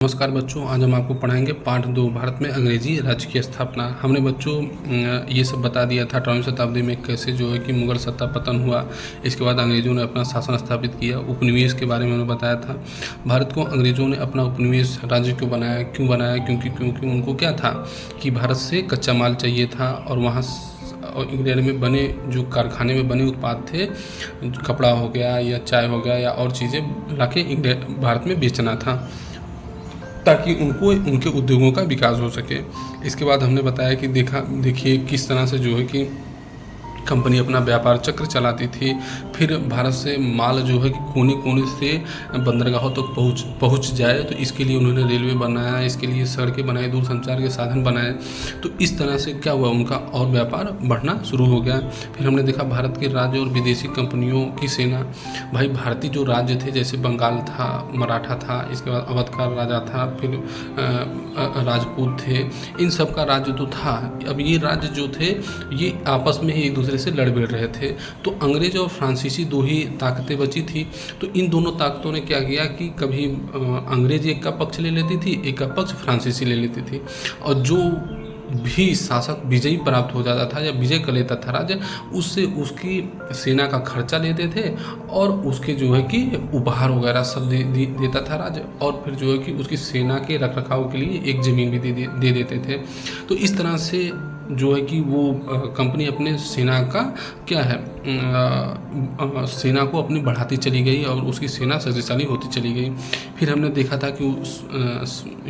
नमस्कार बच्चों, आज हम आपको पढ़ाएंगे पाठ 2 भारत में अंग्रेजी राज्य की स्थापना। हमने बच्चों ये सब बता दिया था 18वीं शताब्दी में कैसे जो है कि मुगल सत्ता पतन हुआ। इसके बाद अंग्रेज़ों ने अपना शासन स्थापित किया। उपनिवेश के बारे में हमने बताया था। भारत को अंग्रेज़ों ने अपना उपनिवेश राज्य क्यों बनाया क्योंकि उनको क्या था कि भारत से कच्चा माल चाहिए था और वहाँ और इंग्लैंड में बने जो कारखाने में बने उत्पाद थे, कपड़ा हो गया या चाय हो गया या और चीज़ें लाके भारत में बेचना था ताकि उनके उद्योगों का विकास हो सके। इसके बाद हमने बताया कि देखिए किस तरह से जो है कि कंपनी अपना व्यापार चक्र चलाती थी। फिर भारत से माल जो है कि कोने कोने से बंदरगाहों तक पहुँच जाए, तो इसके लिए उन्होंने रेलवे बनाया, इसके लिए सड़कें बनाई, दूरसंचार के साधन बनाए। तो इस तरह से क्या हुआ, उनका और व्यापार बढ़ना शुरू हो गया। फिर हमने देखा भारत के राज्य और विदेशी कंपनियों की सेना। भाई भारतीय जो राज्य थे जैसे बंगाल था, मराठा था, इसके बाद अवध का राजा था, फिर राजपूत थे, इन सब का राज्य तो था। अब ये राज्य जो थे ये आपस में ही एक दूसरे से लड़ भिड़ रहे थे। तो अंग्रेज और फ्रांसीसी दो ही ताकतें बची थी। तो इन दोनों ताकतों ने क्या किया कि कभी अंग्रेज एक का पक्ष ले लेती थी, एक का पक्ष फ्रांसीसी ले लेती थी, और जो भी शासक विजयी प्राप्त हो जाता था या विजय कर लेता था राज्य, उससे उसकी सेना का खर्चा लेते थे और उसके जो है कि उपहार वगैरह सब देता था राज्य, और फिर जो है कि उसकी सेना के रखरखाव के लिए एक ज़मीन भी दे देते थे। तो इस तरह से जो है कि वो कंपनी अपने सेना का क्या है सेना को अपनी बढ़ाती चली गई और उसकी सेना शक्तिशाली होती चली गई। फिर हमने देखा था कि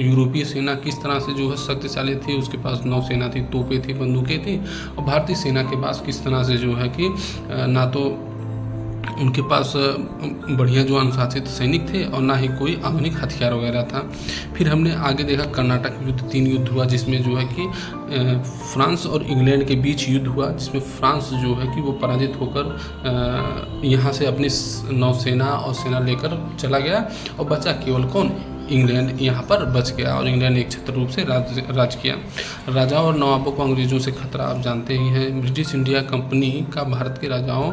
यूरोपीय सेना किस तरह से जो है शक्तिशाली थी, उसके पास नौसेना थी, तोपें थी, बंदूकें थी, और भारतीय सेना के पास किस तरह से जो है कि ना तो उनके पास बढ़िया जो अनुशासित सैनिक थे और ना ही कोई आधुनिक हथियार वगैरह था। फिर हमने आगे देखा कर्नाटक युद्ध, 3 युद्ध हुआ, जिसमें जो है कि फ्रांस और इंग्लैंड के बीच युद्ध हुआ, जिसमें फ्रांस जो है कि वो पराजित होकर यहाँ से अपनी नौसेना और सेना लेकर चला गया और बचा केवल कौन, इंग्लैंड यहाँ पर बच गया, और इंग्लैंड एक छत्र रूप से राज किया। राजाओं और नवाबों को अंग्रेज़ों से खतरा आप जानते ही हैं। ब्रिटिश इंडिया कंपनी का भारत के राजाओं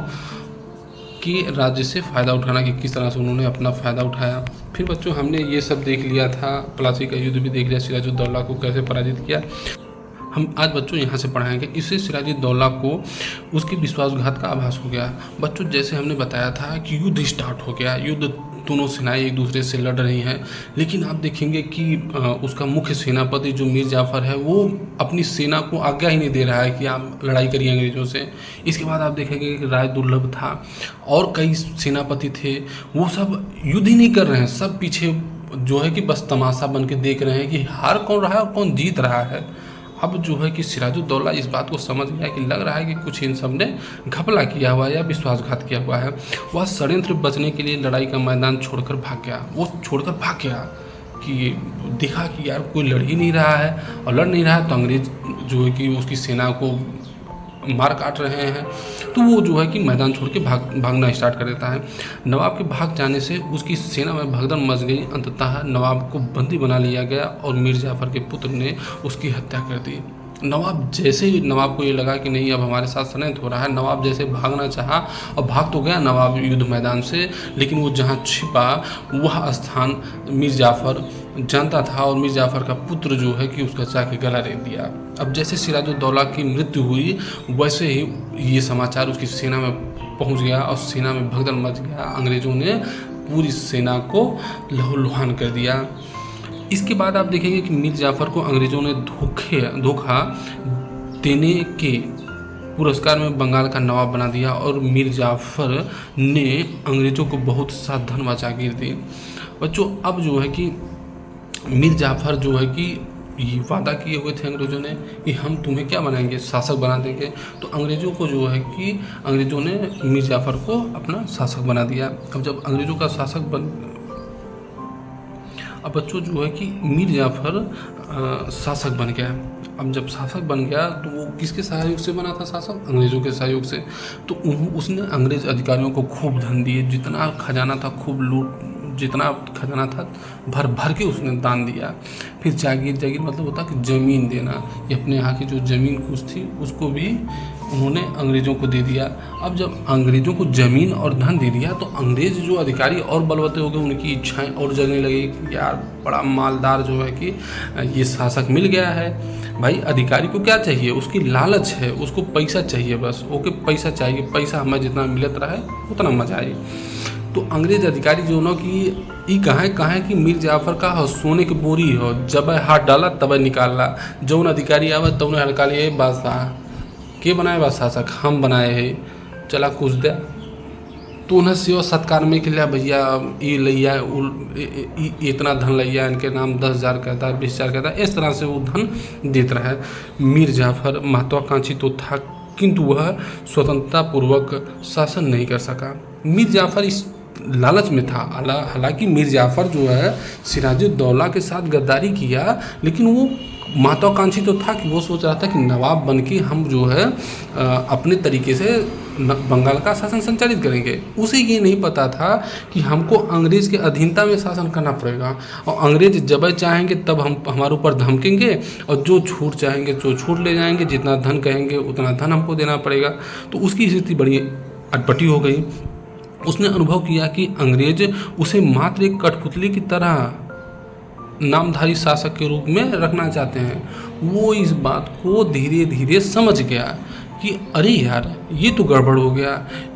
कि राज्य से फ़ायदा उठाना, कि किस तरह से उन्होंने अपना फ़ायदा उठाया। फिर बच्चों हमने ये सब देख लिया था, प्लासी का युद्ध भी देख लिया, सिराजुद्दौला को कैसे पराजित किया। हम आज बच्चों यहाँ से पढ़ाएंगे। इससे सिराजुद्दौला को उसकी विश्वासघात का आभास हो गया। बच्चों जैसे हमने बताया था कि युद्ध स्टार्ट हो गया, युद्ध दोनों सेनाएं एक दूसरे से लड़ रही हैं, लेकिन आप देखेंगे कि उसका मुख्य सेनापति जो मीर जाफ़र है वो अपनी सेना को आज्ञा ही नहीं दे रहा है कि आप लड़ाई करिए अंग्रेज़ों से। इसके बाद आप देखेंगे कि राय दुर्लभ था और कई सेनापति थे, वो सब युद्ध ही नहीं कर रहे हैं, सब पीछे जो है कि बस तमाशा बन के देख रहे हैं कि हार कौन रहा है और कौन जीत रहा है। अब जो है कि सिराजुद्दौला इस बात को समझ गया कि लग रहा है कि कुछ इन सब ने घपला किया हुआ है या विश्वासघात किया हुआ है। वह षड्यंत्र बचने के लिए लड़ाई का मैदान छोड़कर भाग गया। वो छोड़कर भाग गया कि देखा कि यार कोई लड़ ही नहीं रहा है, और लड़ नहीं रहा है तो अंग्रेज जो है कि उसकी सेना को मार काट रहे हैं, तो वो जो है कि मैदान छोड़ के भागना स्टार्ट कर देता है। नवाब के भाग जाने से उसकी सेना में भगदड़ मच गई। अंततः नवाब को बंदी बना लिया गया और मीर जाफ़र के पुत्र ने उसकी हत्या कर दी। नवाब जैसे ही नवाब को ये लगा कि नहीं अब हमारे साथ षड्यंत्र हो रहा है, नवाब जैसे भागना चाहा और भाग तो गया नवाब युद्ध मैदान से, लेकिन वो जहाँ छिपा वह स्थान मीर जाफ़र जानता था, और मीर जाफ़र का पुत्र जो है कि उसका जाके गला रेत दिया। अब जैसे सिराजुद्दौला की मृत्यु हुई वैसे ही ये समाचार उसकी सेना में पहुंच गया और सेना में भगदड़ मच गया। अंग्रेज़ों ने पूरी सेना को लहूलुहान कर दिया। इसके बाद आप देखेंगे कि मीर जाफ़र को अंग्रेज़ों ने धोखा देने के पुरस्कार में बंगाल का नवाब बना दिया, और मीर जाफ़र ने अंग्रेज़ों को बहुत सा धन व जागीर दी। बच्चों अब जो है कि मीर जाफ़र जो है कि ये वादा किए हुए थे अंग्रेज़ों ने कि हम तुम्हें क्या बनाएंगे, शासक बना देंगे। तो अंग्रेज़ों को जो है कि अंग्रेज़ों ने मीर जाफ़र को अपना शासक बना दिया। अब जब अंग्रेज़ों का शासक अब बच्चों जो है कि मीर जाफ़र शासक बन गया। अब जब शासक बन गया तो वो किसके सहयोग से बना था शासक, अंग्रेज़ों के सहयोग से। तो उसने अंग्रेज़ अधिकारियों को खूब धन दिए, जितना खजाना था खूब लूट जितना खजाना था भर भर के उसने दान दिया। फिर जागीर मतलब होता कि ज़मीन देना, ये अपने यहाँ की जो ज़मीन कुछ थी उसको भी उन्होंने अंग्रेज़ों को दे दिया। अब जब अंग्रेज़ों को ज़मीन और धन दे दिया तो अंग्रेज़ जो अधिकारी और बलवते हो गए, उनकी इच्छाएं और जगने लगी कि यार बड़ा मालदार जो है कि ये शासक मिल गया है। भाई अधिकारी को क्या चाहिए, उसकी लालच है, उसको पैसा चाहिए, बस ओके पैसा चाहिए, पैसा हमें जितना मिलत रहा है उतना मजा आए। तो अंग्रेज अधिकारी जो ना कि ई कहाँ है कि मीर जाफर का हो सोने की बोरी हो, जब हाथ डाला तब निकालला, जौन अधिकारी आवा तौन हल्का लिए बादशाह के बनाए बा शासक, हम बनाए है, चला कुछ दे तो उन्हें सेवा सत्कार में के लिए भैया ये लिया इतना धन लिया, इनके नाम 10,000 कहता है, 20,000 कहता है, इस तरह से वो धन देता रहा है। मीर जाफर महत्वाकांक्षी तो था किंतु वह स्वतंत्रता पूर्वक शासन नहीं कर सका। मीर जाफर इस लालच में था। हालांकि मीर जाफर जो है सिराजुद्दौला के साथ गद्दारी किया, लेकिन वो महत्वाकांक्षी तो था कि वो सोच रहा था कि नवाब बन के हम जो है अपने तरीके से बंगाल का शासन संचालित करेंगे। उसे ये नहीं पता था कि हमको अंग्रेज़ के अधीनता में शासन करना पड़ेगा, और अंग्रेज जब चाहेंगे तब हम हमारे ऊपर धमकेंगे, और जो छूट चाहेंगे जो छूट ले जाएंगे, जितना धन कहेंगे उतना धन हमको देना पड़ेगा। तो उसकी स्थिति बड़ी अटपटी हो गई। उसने अनुभव किया कि अंग्रेज उसे मात्र एक कठपुतली की तरह नामधारी शासक के रूप में रखना चाहते हैं। वो इस बात को धीरे धीरे समझ गया कि अरे यार ये तो गड़बड़ हो गया।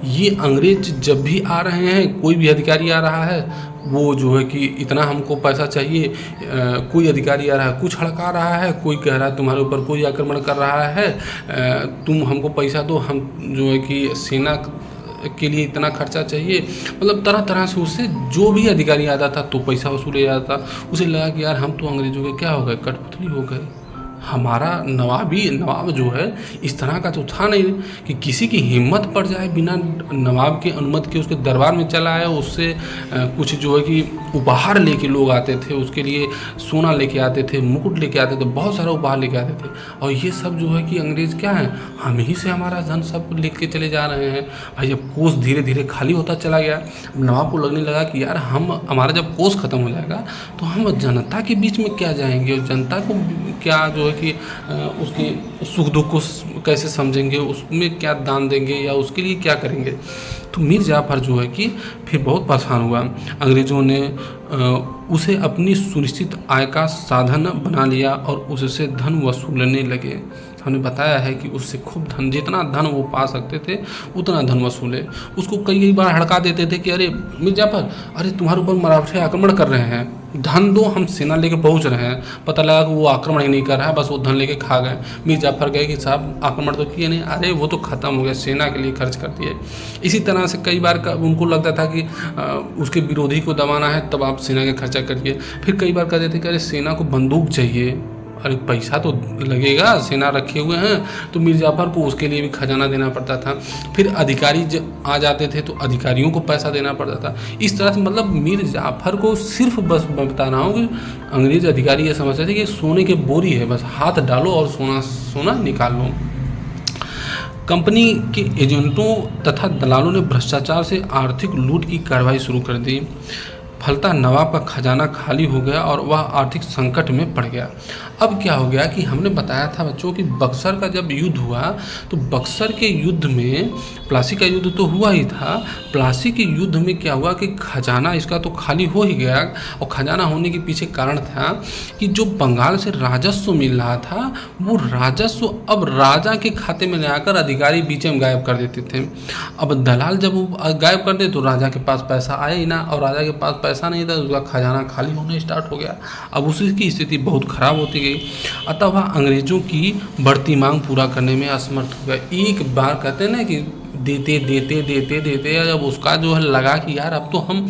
ये अंग्रेज जब भी आ रहे हैं, कोई भी अधिकारी आ रहा है, वो जो है कि इतना हमको पैसा चाहिए, कोई अधिकारी आ रहा है कुछ हड़का रहा है, कोई कह रहा है तुम्हारे ऊपर कोई आक्रमण कर रहा है, तुम हमको पैसा दो, हम जो है कि सेना के लिए इतना खर्चा चाहिए। मतलब तरह तरह से उससे जो भी अधिकारी आता था तो पैसा वसूले जाता था। उसे लगा कि यार हम तो अंग्रेजों के क्या हो गए, कठपुतली हो गए। हमारा नवाब जो है इस तरह का तो था नहीं कि किसी की हिम्मत पड़ जाए बिना नवाब के अनुमति के उसके दरबार में चला आए, उससे कुछ जो है कि उपहार लेके लोग आते थे, उसके लिए सोना लेके आते थे, मुकुट लेके आते थे, बहुत सारा उपहार लेके आते थे। और ये सब जो है कि अंग्रेज़ क्या है, हम ही से हमारा धन सब लेके चले जा रहे हैं। भाई जब कोष धीरे धीरे खाली होता चला गया, नवाब को लगने लगा कि यार हमारा जब कोष खत्म हो जाएगा तो हम जनता के बीच में क्या जाएंगे, और जनता को क्या जो कि उसके सुख दुख को कैसे समझेंगे, उसमें क्या दान देंगे या उसके लिए क्या करेंगे। तो मीर जाफर जो है कि फिर बहुत परेशान हुआ। अंग्रेज़ों ने उसे अपनी सुनिश्चित आय का साधन बना लिया और उससे धन वसूलने लगे। हमने बताया है कि उससे खूब धन, जितना धन वो पा सकते थे उतना धन वसूले। उसको कई बार हड़का देते थे कि अरे मीर जाफर, अरे तुम्हारे ऊपर मराठे आक्रमण कर रहे हैं, धन दो, हम सेना लेके पहुंच रहे हैं। पता लगा कि वो आक्रमण ही नहीं कर रहा है, बस वो धन लेके खा गए। मीर जाफर गए कि साहब आक्रमण तो किए नहीं, अरे वो तो ख़त्म हो गया, सेना के लिए खर्च कर दिए। इसी तरह से कई बार उनको लगता था कि उसके विरोधी को दबाना है तब आप सेना का खर्चा करिए। फिर कई बार कहते थे कि अरे सेना को बंदूक चाहिए, अरे पैसा तो लगेगा, सेना रखे हुए हैं। तो मीर जाफर को उसके लिए भी खजाना देना पड़ता था। फिर अधिकारी आ जाते थे तो अधिकारियों को पैसा देना पड़ता था। इस तरह से मतलब मीर जाफर को सिर्फ बस मैं बता रहा हूँ कि अंग्रेज अधिकारी ये समझते थे कि सोने की बोरी है, बस हाथ डालो और सोना निकाल लो। कंपनी के एजेंटों तथा दलालों ने भ्रष्टाचार से आर्थिक लूट की कार्रवाई शुरू कर दी। फलतः नवाब का खजाना खाली हो गया और वह आर्थिक संकट में पड़ गया। अब क्या हो गया कि हमने बताया था बच्चों कि बक्सर का जब युद्ध हुआ तो बक्सर के युद्ध में, प्लासी का युद्ध तो हुआ ही था, प्लासी के युद्ध में क्या हुआ कि खजाना इसका तो खाली हो ही गया। और खजाना होने के पीछे कारण था कि जो बंगाल से राजस्व मिल रहा था वो राजस्व अब राजा के खाते में ले आकर अधिकारी बीच में गायब कर देते थे। अब दलाल जब वो गायब कर दे तो राजा के पास पैसा आया ही ना, और राजा के पास पैसा नहीं था, उसका खजाना खाली होने स्टार्ट हो गया। अब उसी की स्थिति बहुत खराब होती गई। अतः वह अंग्रेजों की बढ़ती मांग पूरा करने में असमर्थ हो गया। एक बार कहते हैं ना कि देते देते देते देते जब उसका जो है लगा कि यार अब तो हम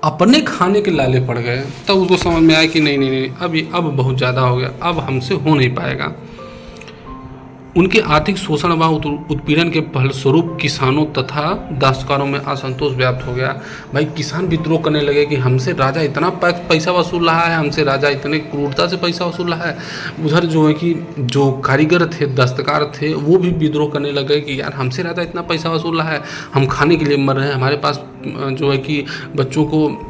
अपने खाने के लाले पड़ गए, तब उसको समझ में आया कि नहीं अब बहुत ज़्यादा हो गया, अब हमसे हो नहीं पाएगा। उनके आर्थिक शोषण व उत्पीड़न के फलस्वरूप किसानों तथा दस्तकारों में असंतोष व्याप्त हो गया। भाई किसान विद्रोह करने लगे कि हमसे राजा इतना पैसा वसूल रहा है, हमसे राजा इतने क्रूरता से पैसा वसूल रहा है। उधर जो है कि जो कारीगर थे, दस्तकार थे, वो भी विद्रोह करने लगे कि यार हमसे राजा इतना पैसा वसूल रहा है, हम खाने के लिए मर रहे हैं, हमारे पास जो है कि बच्चों को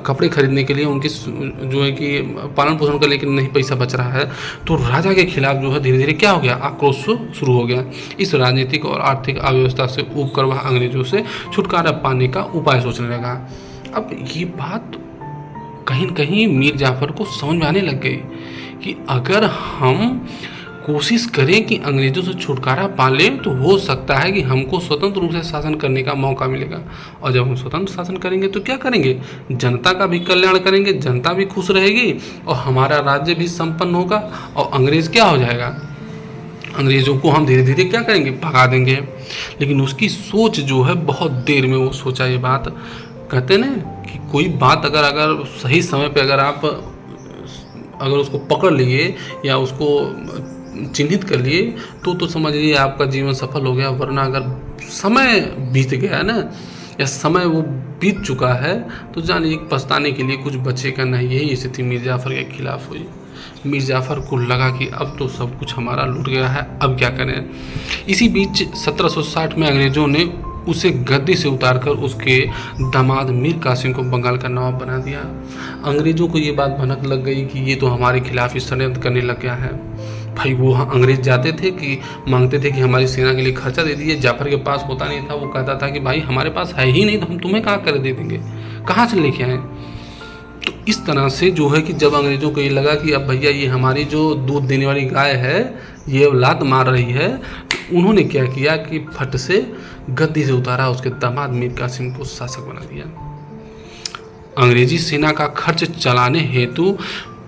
कपड़े खरीदने के लिए, उनकी जो है कि पालन पोषण करने के लिए नहीं पैसा बच रहा है, तो राजा के खिलाफ जो है धीरे धीरे क्या हो गया, आक्रोश शुरू हो गया। इस राजनीतिक और आर्थिक अव्यवस्था से ऊब कर वह अंग्रेजों से छुटकारा पाने का उपाय सोचने लगा। अब ये बात कहीं न कहीं मीर जाफ़र को समझ में आने लग गई कि अगर हम कोशिश करें कि अंग्रेज़ों से छुटकारा पा लें तो हो सकता है कि हमको स्वतंत्र रूप से शासन करने का मौका मिलेगा। और जब हम स्वतंत्र शासन करेंगे तो क्या करेंगे, जनता का भी कल्याण करेंगे, जनता भी खुश रहेगी और हमारा राज्य भी संपन्न होगा और अंग्रेज़ क्या हो जाएगा, अंग्रेज़ों को हम धीरे धीरे क्या करेंगे, भगा देंगे। लेकिन उसकी सोच जो है बहुत देर में वो सोचा ये बात। कहते ना कि कोई बात अगर सही समय पे अगर उसको पकड़ लिए या उसको चिन्हित कर लिए तो समझ लीजिए आपका जीवन सफल हो गया। वरना अगर समय बीत गया ना, या समय वो बीत चुका है, तो जानिए पछताने के लिए कुछ बचेगा नहीं। यही स्थिति मीर जाफ़र के खिलाफ हुई। मीर जाफ़र को लगा कि अब तो सब कुछ हमारा लूट गया है, अब क्या करें। इसी बीच 1760 में अंग्रेज़ों ने उसे गद्दी से उतारकर उसके दामाद मीर कासिम को बंगाल का नवाब बना दिया। अंग्रेज़ों को ये बात भनक लग गई कि ये तो हमारे खिलाफ ही षड्यंत्र करने लग गया है। भाई वो अंग्रेज़ जाते थे कि मांगते थे कि हमारी सेना के लिए खर्चा दे दीजिए। जाफ़र के पास होता नहीं था, वो कहता था कि भाई हमारे पास है ही नहीं तो हम तुम्हें कहाँ कर दे देंगे, कहाँ से लेके आएँ। तो इस तरह से जो है कि जब अंग्रेज़ों को ये लगा कि अब भैया ये हमारी जो दूध देने वाली गाय है ये लात मार रही है, तो उन्होंने क्या किया कि फट से गद्दी से उतारा, उसके दामाद मीर कासिम को शासक बना दिया। अंग्रेजी सेना का खर्च चलाने हेतु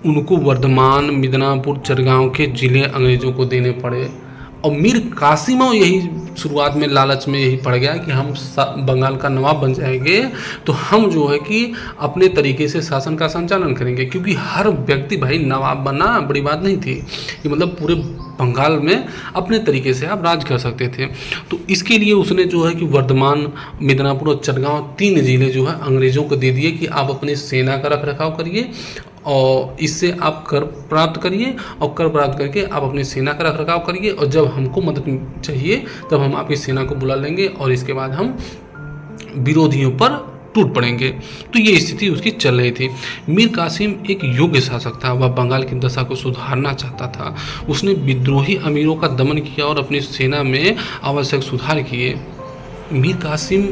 उनको वर्धमान, मिदनापुर, चरगांव के जिले अंग्रेज़ों को देने पड़े। और मीर कासिम यही शुरुआत में लालच में यही पड़ गया कि हम बंगाल का नवाब बन जाएंगे तो हम जो है कि अपने तरीके से शासन का संचालन करेंगे। क्योंकि हर व्यक्ति भाई नवाब बनना बड़ी बात नहीं थी कि मतलब पूरे बंगाल में अपने तरीके से आप राज कर सकते थे। तो इसके लिए उसने जो है कि वर्धमान, मिदनापुर और चरगांव 3 जिले जो है अंग्रेज़ों को दे दिए कि आप अपनी सेना का रख रखाव करिए और इससे आप कर प्राप्त करिए, और कर प्राप्त करके आप अपनी सेना का रख रखाव करिए, और जब हमको मदद चाहिए तब हम आपकी सेना को बुला लेंगे और इसके बाद हम विरोधियों पर टूट पड़ेंगे। तो ये स्थिति उसकी चल रही थी। मीर कासिम एक योग्य शासक था, वह बंगाल की दशा को सुधारना चाहता था। उसने विद्रोही अमीरों का दमन किया और अपनी सेना में आवश्यक सुधार किए। मीर कासिम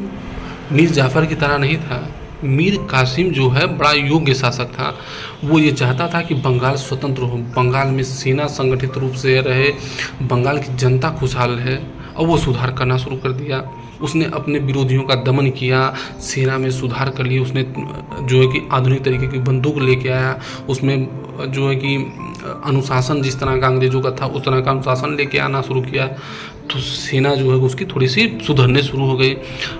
मीर जाफ़र की तरह नहीं था। मीर कासिम जो है बड़ा योग्य शासक था। वो ये चाहता था कि बंगाल स्वतंत्र हो, बंगाल में सेना संगठित रूप से रहे, बंगाल की जनता खुशहाल रहे, और वो सुधार करना शुरू कर दिया। उसने अपने विरोधियों का दमन किया, सेना में सुधार कर लिए। उसने जो है कि आधुनिक तरीके की बंदूक लेके आया, उसमें जो है कि अनुशासन जिस तरह का अंग्रेज़ों का था उस तरह का अनुशासन लेके आना शुरू किया। तो सेना जो है उसकी थोड़ी सी सुधरने शुरू हो गई।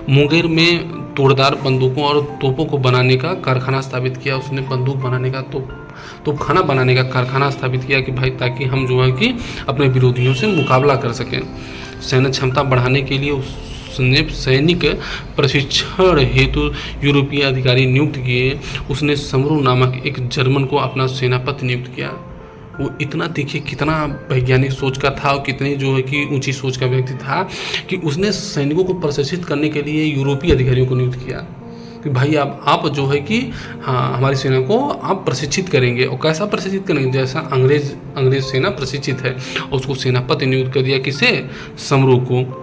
मुंगेर में तोड़दार बंदूकों और तोपों को बनाने का कारखाना स्थापित किया। उसने बंदूक बनाने का तोपखाना बनाने का कारखाना स्थापित किया कि भाई ताकि हम जो है कि अपने विरोधियों से मुकाबला कर सकें। सैन्य क्षमता बढ़ाने के लिए उसने सैनिक प्रशिक्षण हेतु यूरोपीय अधिकारी नियुक्त किए। उसने समरू नामक एक जर्मन को अपना सेनापति नियुक्त किया। वो इतना देखिए कितना वैज्ञानिक सोच का था और कितनी जो है कि ऊंची सोच का व्यक्ति था कि उसने सैनिकों को प्रशिक्षित करने के लिए यूरोपीय अधिकारियों को नियुक्त किया कि भाई आप जो है कि हाँ हमारी सेना को आप प्रशिक्षित करेंगे। और कैसा प्रशिक्षित करेंगे, जैसा अंग्रेज सेना प्रशिक्षित है। और उसको सेनापति नियुक्त कर दिया, किसे, समरू को।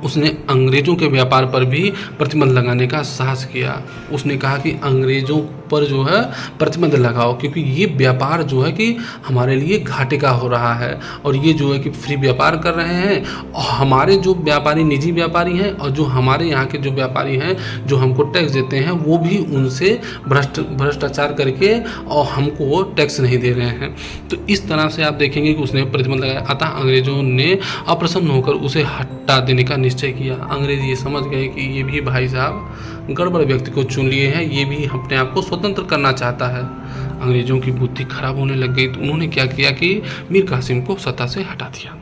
उसने अंग्रेज़ों के व्यापार पर भी प्रतिबंध लगाने का साहस किया। उसने कहा कि अंग्रेज़ों पर जो है प्रतिबंध लगाओ, क्योंकि ये व्यापार जो है कि हमारे लिए घाटे का हो रहा है और ये जो है कि फ्री व्यापार कर रहे हैं। और हमारे जो व्यापारी निजी व्यापारी हैं और जो हमारे यहाँ के जो व्यापारी हैं जो हमको टैक्स देते हैं वो भी उनसे भ्रष्टाचार करके और हमको टैक्स नहीं दे रहे हैं। तो इस तरह से आप देखेंगे कि उसने प्रतिबंध लगाया। अतः अंग्रेज़ों ने अप्रसन्न होकर उसे हटा देने का निश्चय किया। अंग्रेज़ ये समझ गए कि ये भी भाई साहब गड़बड़ व्यक्ति को चुन लिए हैं, ये भी अपने आप को स्वतंत्र करना चाहता है। अंग्रेज़ों की बुद्धि खराब होने लग गई। तो उन्होंने क्या किया कि मीर कासिम को सत्ता से हटा दिया।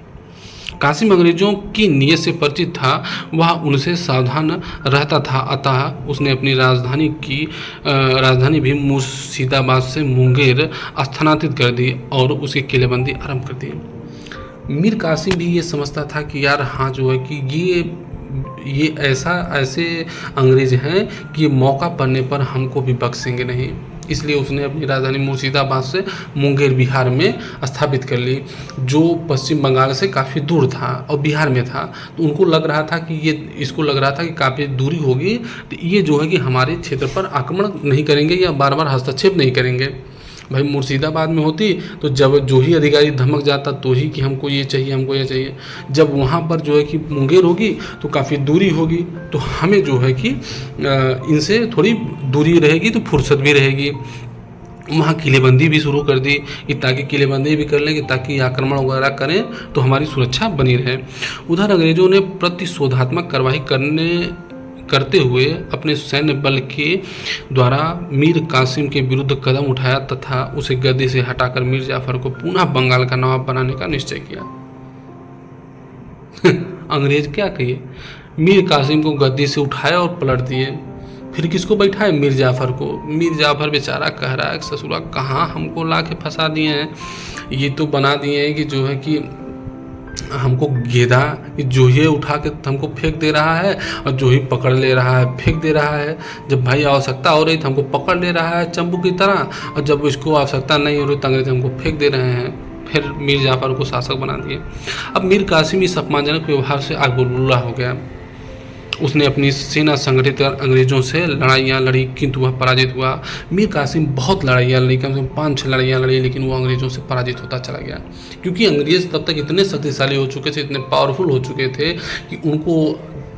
कासिम अंग्रेज़ों की नीयत से परिचित था, वह उनसे सावधान रहता था। अतः उसने अपनी राजधानी भी मुर्शिदाबाद से मुंगेर स्थानांतरित कर दी और उसकी किलेबंदी आरंभ कर दी। मीर कासिम भी ये समझता था कि यार हाँ जो है कि ये ये ऐसे अंग्रेज हैं कि मौका पड़ने पर हमको भी बख्शेंगे नहीं। इसलिए उसने अपनी राजधानी मुर्शिदाबाद से मुंगेर बिहार में स्थापित कर ली, जो पश्चिम बंगाल से काफ़ी दूर था और बिहार में था। तो उनको लग रहा था कि इसको लग रहा था कि काफ़ी दूरी होगी तो ये जो है कि हमारे क्षेत्र पर आक्रमण नहीं करेंगे या बार बार हस्तक्षेप नहीं करेंगे। भाई मुर्शिदाबाद में होती तो जब जो ही अधिकारी धमक जाता तो ही कि हमको ये चाहिए, हमको ये चाहिए। जब वहाँ पर जो है कि मुंगेर होगी तो काफ़ी दूरी होगी, तो हमें जो है कि इनसे थोड़ी दूरी रहेगी तो फुर्सत भी रहेगी। वहाँ किलेबंदी भी शुरू कर दी कि ताकि किलेबंदी भी कर लेंगे ताकि आक्रमण वगैरह करें तो हमारी सुरक्षा बनी रहे। उधर अंग्रेज़ों ने प्रतिशोधात्मक कार्रवाई करते हुए अपने सैन्य बल के द्वारा मीर कासिम के विरुद्ध कदम उठाया तथा उसे गद्दी से हटाकर मीर जाफर को पुनः बंगाल का नवाब बनाने का निश्चय किया। अंग्रेज क्या कहिए, मीर कासिम को गद्दी से उठाया और पलट दिए। फिर किसको बैठाए? मीर जाफर को। मीर जाफर बेचारा कह रहा है ससुरा कहाँ हमको ला के फंसा दिए हैं, ये तो बना दिए हैं कि जो है कि हमको गेदा कि जो ही उठा के हमको फेंक दे रहा है और जो ही पकड़ ले रहा है फेंक दे रहा है। जब भाई आवश्यकता हो रही तो हमको पकड़ ले रहा है चंबू की तरह, और जब इसको आवश्यकता नहीं हो रही तो अंग्रेज हमको फेंक दे रहे हैं। फिर मीर जाफर को शासक बना दिए। अब मीर कासिम इस अपमानजनक व्यवहार से आग बबूला हो गया। उसने अपनी सेना संगठित कर अंग्रेज़ों से लड़ाइयाँ लड़ी किंतु वह पराजित हुआ। मीर कासिम बहुत लड़ाइयाँ लड़ी, कम से कम 5-6 लड़ाइयाँ लड़ी, लेकिन वो अंग्रेज़ों से पराजित होता चला गया। क्योंकि अंग्रेज़ तब तक इतने शक्तिशाली हो चुके थे, इतने पावरफुल हो चुके थे कि उनको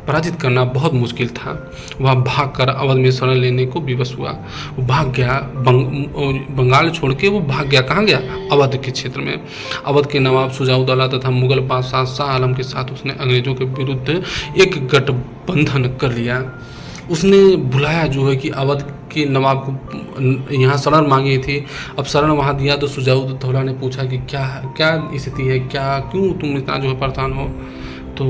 पराजित करना बहुत मुश्किल था। वह भागकर अवध में शरण लेने को विवश हुआ। वो भाग गया, बंगाल छोड़ के वो भाग गया। कहाँ गया? अवध के क्षेत्र में। अवध के नवाब शुजाउद्दौला तथा मुगल बादशाह शाह आलम के साथ उसने अंग्रेज़ों के विरुद्ध एक गठबंधन कर लिया। उसने बुलाया जो है कि अवध के नवाब को यहाँ शरण मांगी थी। अब शरण वहाँ दिया तो शुजाउद्दौला ने पूछा कि क्या स्थिति है, क्यों तुम इतना जो है परेशान हो? तो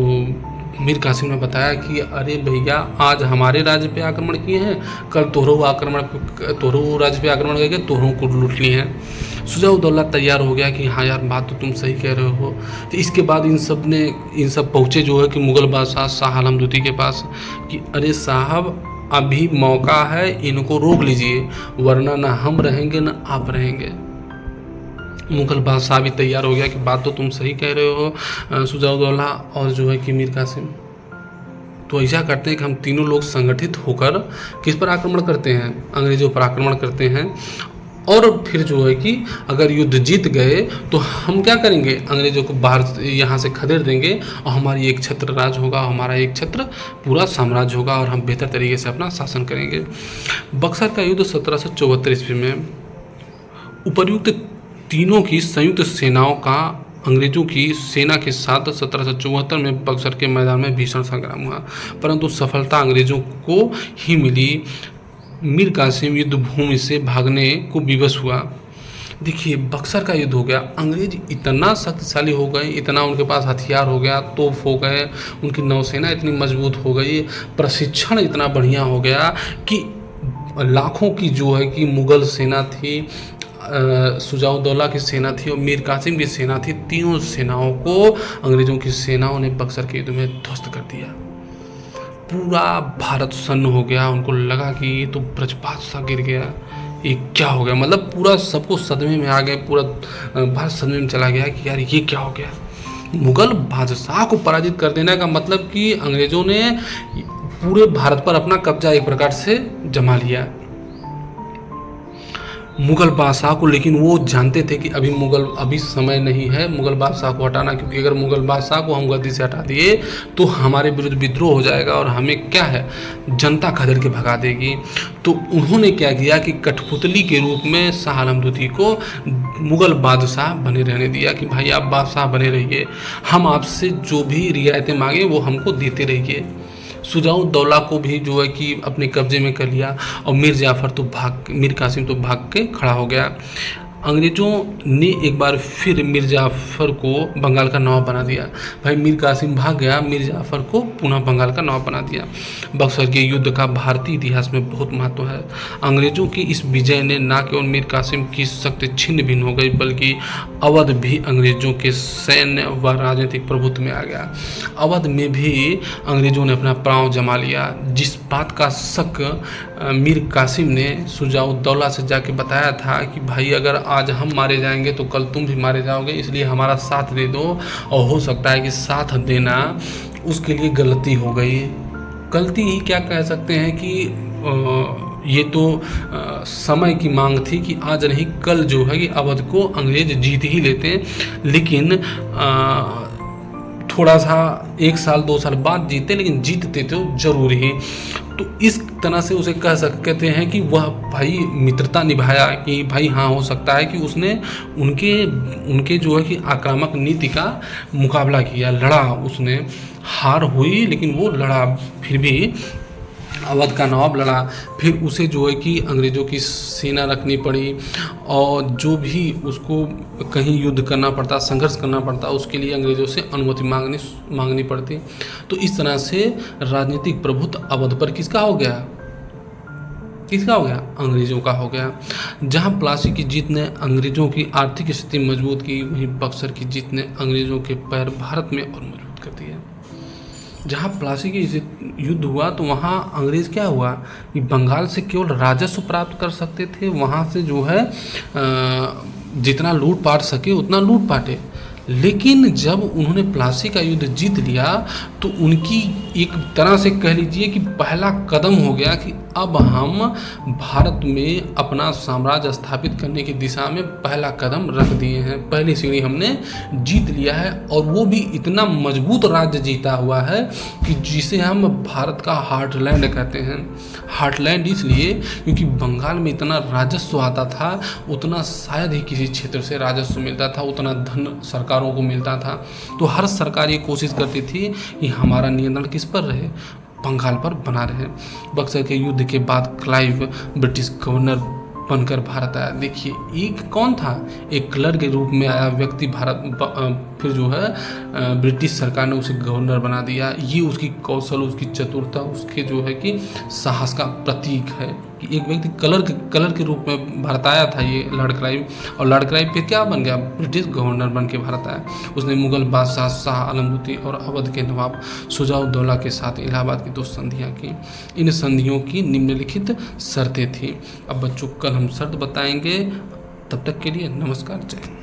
मीर कासिम ने बताया कि अरे भैया, आज हमारे राज्य पे आक्रमण किए हैं, कल तोहरों राज्य पे आक्रमण करके तोहरों को लूट लिए हैं। शुजाउद्दौला तैयार हो गया कि हाँ यार बात तो तुम सही कह रहे हो। तो इसके बाद इन सब पहुँचे जो है कि मुग़ल बादशाह शाह आलम द्वितीय के पास कि अरे साहब अभी मौका है, इनको रोक लीजिए वरना ना हम रहेंगे ना आप रहेंगे। मुग़ल बादशाह भी तैयार हो गया कि बात तो तुम सही कह रहे हो शुजाउद्दौला और जो है कि मीर कासिम। तो ऐसा करते हैं कि हम तीनों लोग संगठित होकर किस पर आक्रमण करते हैं? अंग्रेज़ों पर आक्रमण करते हैं। और फिर जो है कि अगर युद्ध जीत गए तो हम क्या करेंगे? अंग्रेज़ों को बाहर यहाँ से खदेड़ देंगे और हमारी एक छत्र राज होगा, हमारा एक छत्र पूरा साम्राज्य होगा और हम बेहतर तरीके से अपना शासन करेंगे। बक्सर का युद्ध 1774 ईस्वी में उपर्युक्त तीनों की संयुक्त सेनाओं का अंग्रेज़ों की सेना के साथ 1774 में बक्सर के मैदान में भीषण संग्राम हुआ, परंतु सफलता अंग्रेज़ों को ही मिली। मीर कासिम युद्ध भूमि से भागने को विवश हुआ। देखिए बक्सर का युद्ध हो गया, अंग्रेज इतना शक्तिशाली हो गए, इतना उनके पास हथियार हो गया, तोप हो गए, उनकी नौसेना इतनी मजबूत हो गई, प्रशिक्षण इतना बढ़िया हो गया कि लाखों की जो है कि मुग़ल सेना थी, शुजाउद्दौला की सेना थी और मीर कासिम की सेना थी। तीनों सेनाओं को अंग्रेज़ों की सेनाओं ने बक्सर के युद्ध में ध्वस्त कर दिया। पूरा भारत सन्न हो गया। उनको लगा कि ये तो ब्रजबादशाह गिर गया, ये क्या हो गया? मतलब पूरा सबको सदमे में आ गए, पूरा भारत सदमे में चला गया कि यार ये क्या हो गया। मुग़ल बादशाह को पराजित कर देने का मतलब कि अंग्रेज़ों ने पूरे भारत पर अपना कब्जा एक प्रकार से जमा लिया मुग़ल बादशाह को। लेकिन वो जानते थे कि अभी समय नहीं है मुग़ल बादशाह को हटाना, क्योंकि अगर मुग़ल बादशाह को हम गद्दी से हटा दिए तो हमारे विरुद्ध विद्रोह हो जाएगा और हमें क्या है, जनता खदेड़ के भगा देगी। तो उन्होंने क्या किया कि कठपुतली के रूप में शाह आलम द्वितीय को मुग़ल बादशाह बने रहने दिया कि भाई आप बादशाह बने रहिए, हम आपसे जो भी रियायतें मांगे वो हमको देते रहिए। शुजाउद्दौला को भी जो है कि अपने कब्जे में कर लिया और मीर कासिम तो भाग के खड़ा हो गया। अंग्रेज़ों ने एक बार फिर मीर जाफ़र को बंगाल का नवाब बना दिया। भाई मीर कासिम भाग गया, मीर जाफ़र को पुनः बंगाल का नवाब बना दिया। बक्सर के युद्ध का भारतीय इतिहास में बहुत महत्व है। अंग्रेज़ों की इस विजय ने न केवल मीर कासिम की शक्ति छिन्न भिन्न हो गई, बल्कि अवध भी अंग्रेज़ों के सैन्य व राजनीतिक प्रभुत्व में आ गया। अवध में भी अंग्रेज़ों ने अपना पांव जमा लिया। जिस बात का शक मीर कासिम ने शुजाउद्दौला से जाके बताया था कि भाई अगर आज हम मारे जाएंगे तो कल तुम भी मारे जाओगे, इसलिए हमारा साथ दे दो, और हो सकता है कि साथ देना उसके लिए गलती हो गई। गलती ही क्या कह सकते हैं कि ये तो समय की मांग थी कि आज नहीं कल जो है कि अवध को अंग्रेज जीत ही लेते, लेकिन थोड़ा सा 1 साल 2 साल बाद जीते, लेकिन जीतते तो जरूर ही। तो इस तरह से उसे कह सकते हैं कि वह भाई मित्रता निभाया, कि भाई हाँ हो सकता है कि उसने उनके जो है कि आक्रामक नीति का मुकाबला किया, लड़ा, उसने हार हुई लेकिन वो लड़ा, फिर भी अवध का नवाब लड़ा। फिर उसे जो है कि अंग्रेज़ों की सेना रखनी पड़ी, और जो भी उसको कहीं युद्ध करना पड़ता, संघर्ष करना पड़ता, उसके लिए अंग्रेज़ों से अनुमति मांगनी पड़ती। तो इस तरह से राजनीतिक प्रभुत्व अवध पर किसका हो गया? अंग्रेज़ों का हो गया। जहां प्लासी की जीत ने अंग्रेज़ों की आर्थिक स्थिति मजबूत की, वहीं बक्सर की जीत ने अंग्रेज़ों के पैर भारत में और मजबूत कर दिए। जहाँ प्लासी की युद्ध हुआ तो वहाँ अंग्रेज़ क्या हुआ कि बंगाल से केवल राजस्व प्राप्त कर सकते थे, वहाँ से जो है जितना लूट पाट सके उतना लूट पाटे। लेकिन जब उन्होंने प्लासी का युद्ध जीत लिया तो उनकी एक तरह से कह लीजिए कि पहला कदम हो गया कि अब हम भारत में अपना साम्राज्य स्थापित करने की दिशा में पहला कदम रख दिए हैं, पहली सीढ़ी हमने जीत लिया है। और वो भी इतना मजबूत राज्य जीता हुआ है कि जिसे हम भारत का हार्टलैंड कहते हैं। हार्टलैंड इसलिए क्योंकि बंगाल में इतना राजस्व आता था, उतना शायद ही किसी क्षेत्र से राजस्व मिलता था, उतना धन सरकारों को मिलता था। तो हर सरकार ये कोशिश करती थी कि हमारा नियंत्रण किस पर रहे, बंगाल पर बना रहे। बक्सर के युद्ध के बाद क्लाइव ब्रिटिश गवर्नर बनकर भारत आया। देखिए एक कौन था, एक क्लर्क के रूप में आया व्यक्ति भारत, फिर जो है ब्रिटिश सरकार ने उसे गवर्नर बना दिया। ये उसकी कौशल, उसकी चतुरता, उसके जो है कि साहस का प्रतीक है कि एक व्यक्ति कलर के रूप में भारत आया था, ये लॉर्ड क्लाइव। और लॉर्ड क्लाइव फिर क्या बन गया, ब्रिटिश गवर्नर बन के भारत आया। उसने मुगल बादशाह शाह आलमगीर और अवध के नवाब शुजाउद्दौला के साथ इलाहाबाद की 2 संधियाँ की। इन संधियों की निम्नलिखित शर्तें थी। अब बच्चों कल हम शर्त बताएंगे, तब तक के लिए नमस्कार, जय हिंद।